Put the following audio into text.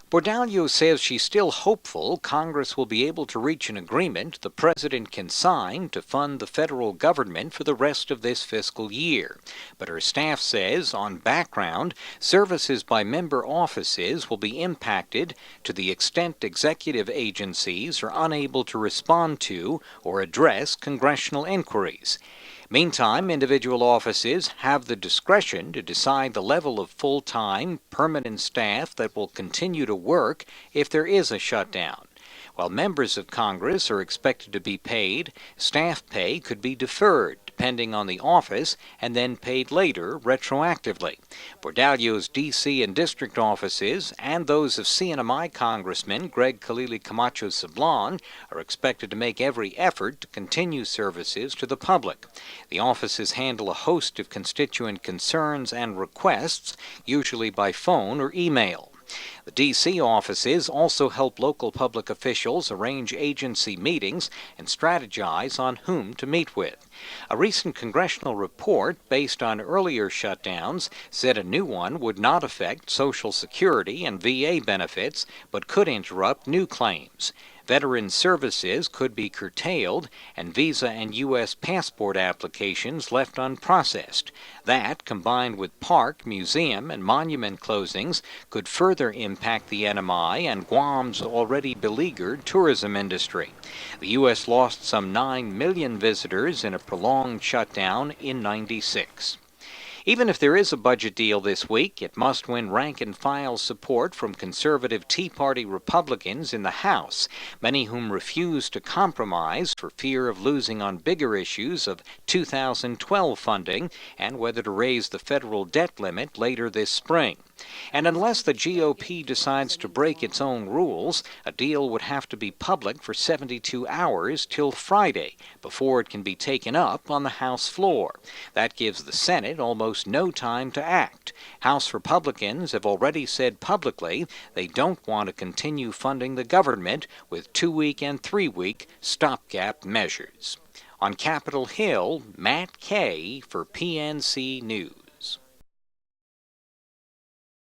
Bordallo says she's still hopeful Congress will be able to reach an agreement the president can sign to fund the federal government for the rest of this fiscal year. But her staff says, on background, services by member offices will be impacted to the extent executive agencies are unable to respond to or address congressional inquiries. Meantime, individual offices have the discretion to decide the level of full-time, permanent staff that will continue to work if there is a shutdown. While members of Congress are expected to be paid, staff pay could be deferred depending on the office and then paid later retroactively. Bordallo's D.C. and district offices and those of CNMI Congressman Greg Khalili Camacho Sablan are expected to make every effort to continue services to the public. The offices handle a host of constituent concerns and requests, usually by phone or email. The D.C. offices also help local public officials arrange agency meetings and strategize on whom to meet with. A recent congressional report based on earlier shutdowns said a new one would not affect Social Security and VA benefits, but could interrupt new claims. Veteran services could be curtailed and visa and U.S. passport applications left unprocessed. That, combined with park, museum, and monument closings, could further impact the NMI and GUAM's already beleaguered tourism industry. The U.S. lost some 9 million visitors in a prolonged shutdown in '96. Even if there is a budget deal this week, it must win rank-and-file support from conservative Tea Party Republicans in the House, many whom refuse to compromise for fear of losing on bigger issues of 2012 funding and whether to raise the federal debt limit later this spring. And unless the GOP decides to break its own rules, a deal would have to be public for 72 hours till Friday before it can be taken up on the House floor. That gives the Senate almost no time to act. House Republicans have already said publicly they don't want to continue funding the government with 2-week and 3-week stopgap measures. On Capitol Hill, Matt Kay for PNC News.